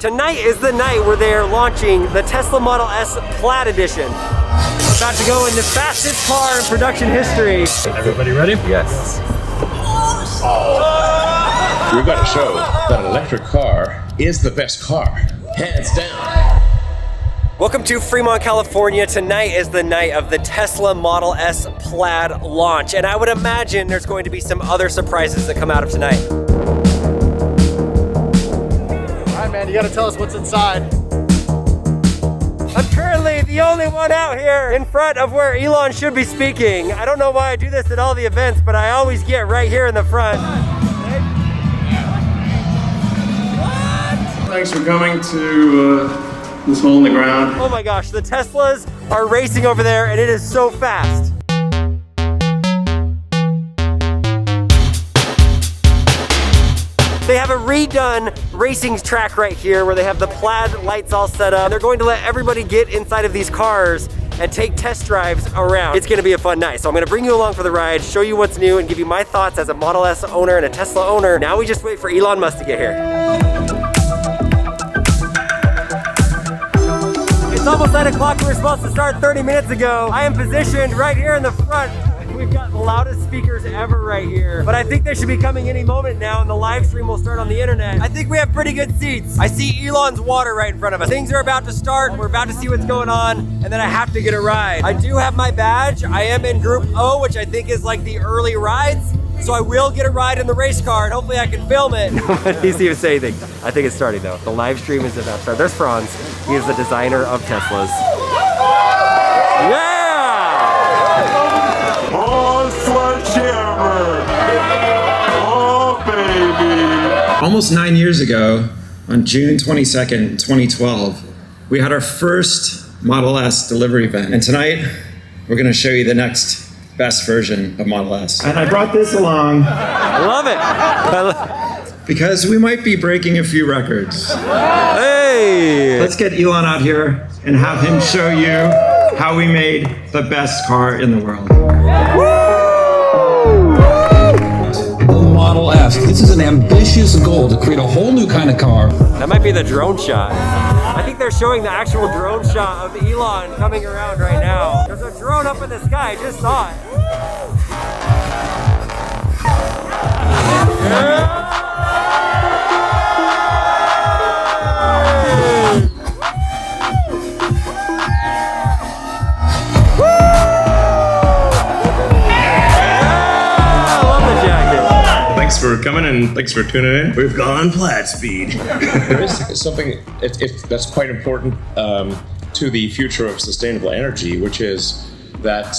Tonight is the night where they are launching the Tesla Model S Plaid Edition. About to go in the fastest car in production history. Everybody ready? Yes. We've got to show that an electric car is the best car, hands down. Welcome to Fremont, California. Tonight is the night of the Tesla Model S Plaid launch, and I would imagine there's going to be some other surprises that come out of tonight. All right, man, you gotta tell us what's inside. I'm currently the only one out here in front of where Elon should be speaking. I don't know why I do this at all the events, but I always get right here in the front. Thanks for coming to this hole in the ground. Oh my gosh, the Teslas are racing over there and it is so fast. They have a redone racing track right here where they have the Plaid lights all set up. And they're going to let everybody get inside of these cars and take test drives around. It's gonna be a fun night. So I'm gonna bring you along for the ride, show you what's new, and give you my thoughts as a Model S owner and a Tesla owner. Now we just wait for Elon Musk to get here. It's almost 9 o'clock. We were supposed to start 30 minutes ago. I am positioned right here in the front. We've got the loudest speakers ever right here. But I think they should be coming any moment now and the live stream will start on the internet. I think we have pretty good seats. I see Elon's water right in front of us. Things are about to start. We're about to see what's going on. And then I have to get a ride. I do have my badge. I am in Group O, which I think is like the early rides. So I will get a ride in the race car and hopefully I can film it. Nobody's even saying anything. I think it's starting though. The live stream is about to start. There's Franz. He is the designer of Teslas. Yeah! Oh, sledgehammer! Oh, baby! Almost 9 years ago, on June 22nd, 2012, we had our first Model S delivery event. And tonight, we're gonna show you the next best version of Model S. And I brought this along. I love it. Because we might be breaking a few records. Hey! Let's get Elon out here and have him show you how we made the best car in the world. The Model S. This is an ambitious goal to create a whole new kind of car. That might be the drone shot. I think they're showing the actual drone shot of Elon coming around right now. There's a drone up in the sky, I just saw it. Thanks for coming and thanks for tuning in. We've gone Plaid speed. There is something that's quite important to the future of sustainable energy, which is that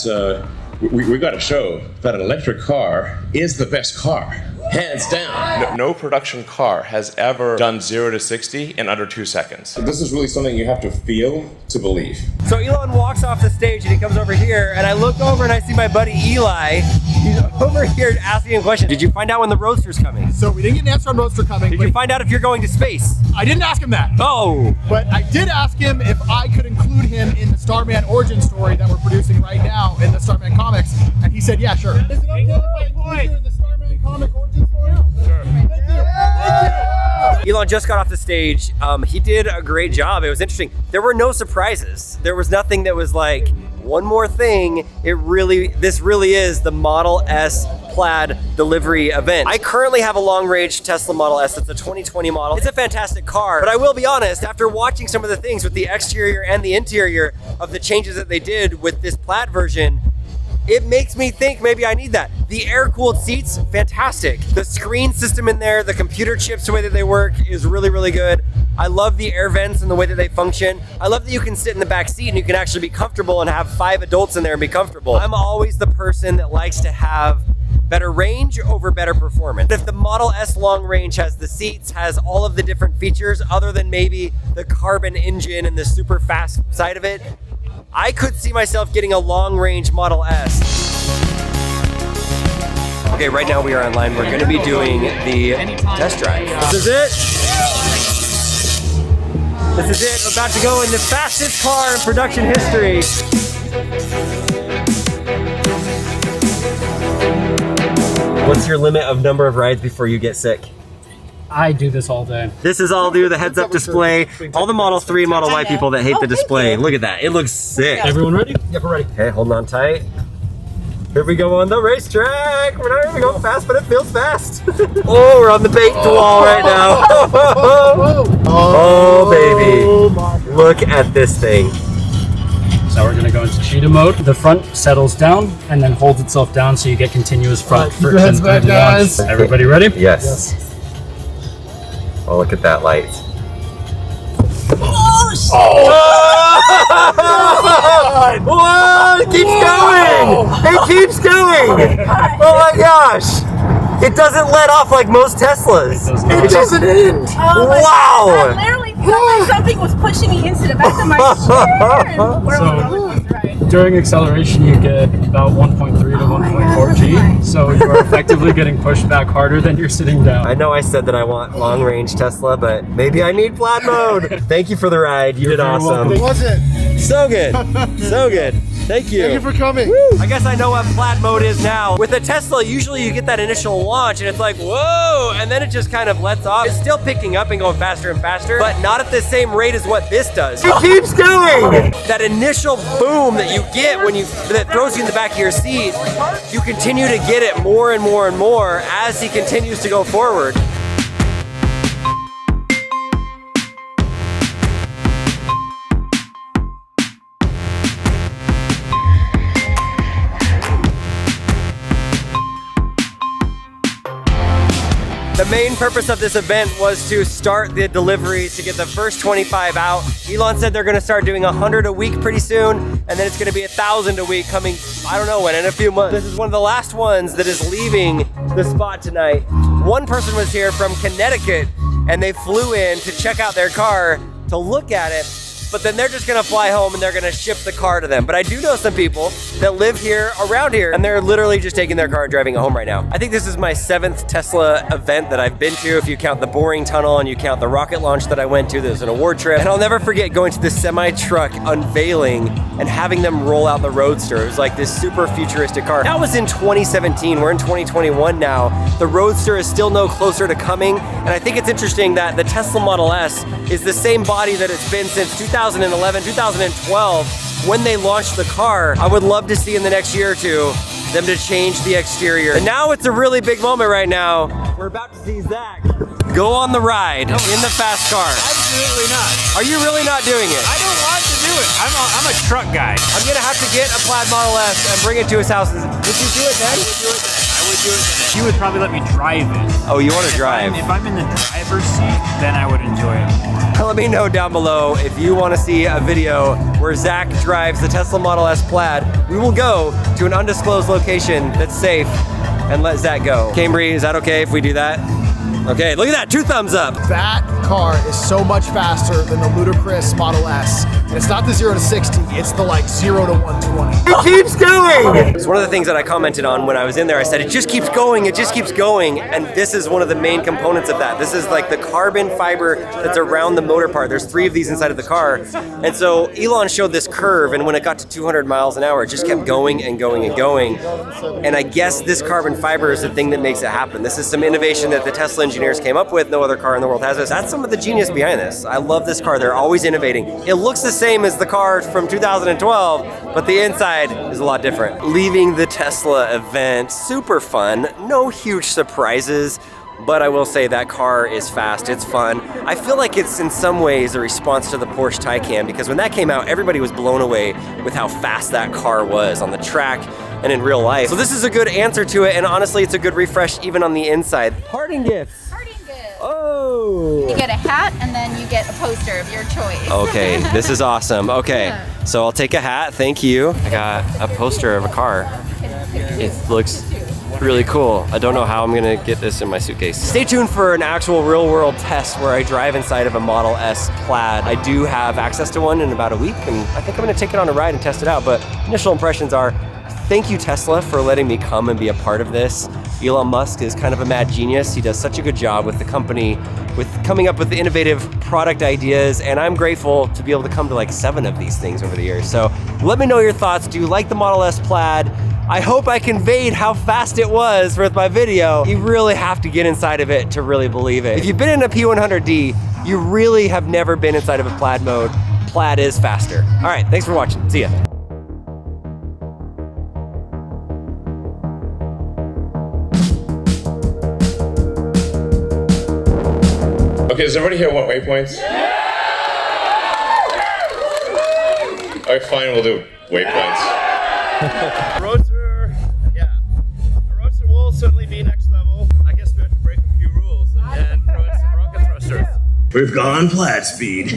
we've got to show that an electric car is the best car, hands down. No production car has ever done 0 to 60 in under 2 seconds. This is really something you have to feel to believe. So Elon walks off the stage and he comes over here and I look over and I see my buddy Eli. He's over here asking a question. Did you find out when the Roadster's coming? So we didn't get an answer on Roadster coming. Did you find out if you're going to space? I didn't ask him that. Oh! But I did ask him if I could include him in the Starman origin story that we're producing right now in the Starman comics. And he said, yeah, sure. Is it okay if I include you in the Starman comic origin story? Sure. Thank you. Thank you. Elon just got off the stage. He did a great job. It was interesting. There were no surprises. There was nothing that was like, one more thing. This really is the Model S Plaid delivery event. I currently have a long-range Tesla Model S. It's a 2020 model. It's a fantastic car, but I will be honest, after watching some of the things with the exterior and the interior of the changes that they did with this Plaid version, it makes me think maybe I need that. The air-cooled seats, fantastic. The screen system in there, the computer chips, the way that they work is really, really good. I love the air vents and the way that they function. I love that you can sit in the back seat and you can actually be comfortable and have 5 adults in there and be comfortable. I'm always the person that likes to have better range over better performance. If the Model S long range has the seats, has all of the different features other than maybe the carbon engine and the super fast side of it, I could see myself getting a long-range Model S. Okay, right now we are online. We're gonna be doing the test drive. This is it. This is it. We're about to go in the fastest car in production history. What's your limit of number of rides before you get sick? I do this all day. This is all due to the heads-up display. All the Model 3, Model Y people that hate the display. Look at that. It looks sick. Everyone ready? Yep, we're ready. Okay, holding on tight. Here we go on the racetrack. We're not even going fast, but it feels fast. Oh, we're on the baked wall right now. Oh, baby. Look at this thing. So we're gonna go into Cheetah Mode. The front settles down and then holds itself down so you get continuous front friction. Heads back, guys. Everybody ready? Yes. Oh, look at that light. Whoa, it keeps going! It keeps going! Oh my gosh! It doesn't let off like most Teslas. It doesn't end. Oh my Wow! God, I literally felt like something was pushing me into the back of my chair. We're on the roller coaster ride. During acceleration, you get about 1.3 to 1.4 G. So you're effectively getting pushed back harder than you're sitting down. I know I said that I want long-range Tesla, but maybe I need Plaid mode. Thank you for the ride. You did awesome. What was it? So good. So good. Thank you. Thank you for coming. I guess I know what Plaid mode is now. With a Tesla, usually you get that initial launch and it's like, whoa, and then it just kind of lets off. It's still picking up and going faster and faster, but not at the same rate as what this does. It keeps going. That initial boom that you get when that throws you in the back of your seat, you continue to get it more and more and more as he continues to go forward. The main purpose of this event was to start the deliveries to get the first 25 out. Elon said they're gonna start doing 100 a week pretty soon, and then it's gonna be 1,000 a week coming, I don't know when, in a few months. This is one of the last ones that is leaving the spot tonight. One person was here from Connecticut, and they flew in to check out their car to look at it, but then they're just gonna fly home and they're gonna ship the car to them. But I do know some people that live here, around here, and they're literally just taking their car and driving it home right now. I think this is my 7th Tesla event that I've been to, if you count the boring tunnel and you count the rocket launch that I went to. There's an award trip. And I'll never forget going to this semi-truck unveiling and having them roll out the Roadster. It was like this super futuristic car. That was in 2017, we're in 2021 now. The Roadster is still no closer to coming, and I think it's interesting that the Tesla Model S is the same body that it's been since 2011, 2012, when they launched the car. I would love to see in the next year or two them to change the exterior. And now it's a really big moment right now. We're about to see Zach go on the ride in the fast car. Absolutely not. Are you really not doing it? I don't want to do it. I'm a truck guy. I'm gonna have to get a Plaid Model S and bring it to his house. Would you do it then? I would do it. You would probably let me drive it. Oh, you want to drive? If I'm in the driver's seat, then I would enjoy it more. Let me know down below if you want to see a video where Zach drives the Tesla Model S Plaid. We will go to an undisclosed location that's safe and let Zach go. Cambry, is that okay if we do that? Okay, look at that, 2 thumbs up. That car is so much faster than the ludicrous Model S. And it's not the 0 to 60, it's the like 0 to 120. It keeps going! It's one of the things that I commented on when I was in there. I said, it just keeps going, it just keeps going. And this is one of the main components of that. This is like the carbon fiber that's around the motor part. There's 3 of these inside of the car. And so Elon showed this curve, and when it got to 200 miles an hour, it just kept going and going and going. And I guess this carbon fiber is the thing that makes it happen. This is some innovation that the Tesla engineers came up with. No other car in the world has this. That's some of the genius behind this. I love this car. They're always innovating. It looks the same as the car from 2012, but the inside is a lot different. Leaving the Tesla event, super fun. No huge surprises, but I will say that car is fast. It's fun. I feel like it's in some ways a response to the Porsche Taycan, because when that came out, everybody was blown away with how fast that car was on the track and in real life. So this is a good answer to it, and honestly, it's a good refresh even on the inside. Parting gifts. Parting gift. Oh. You get a hat and then you get a poster of your choice. Okay, this is awesome. Okay, so I'll take a hat, thank you. I got a poster of a car. It looks really cool. I don't know how I'm gonna get this in my suitcase. Stay tuned for an actual real world test where I drive inside of a Model S Plaid. I do have access to one in about a week, and I think I'm gonna take it on a ride and test it out, but initial impressions are, thank you, Tesla, for letting me come and be a part of this. Elon Musk is kind of a mad genius. He does such a good job with the company, with coming up with the innovative product ideas, and I'm grateful to be able to come to like 7 of these things over the years. So let me know your thoughts. Do you like the Model S Plaid? I hope I conveyed how fast it was with my video. You really have to get inside of it to really believe it. If you've been in a P100D, you really have never been inside of a Plaid mode. Plaid is faster. All right, thanks for watching. See ya. Okay, does everybody here want waypoints? All right, fine, we'll do waypoints. Roadster, yeah. A roadster will certainly be next level. I guess we have to break a few rules and throw in some rocket thrusters. We've gone Plaid speed.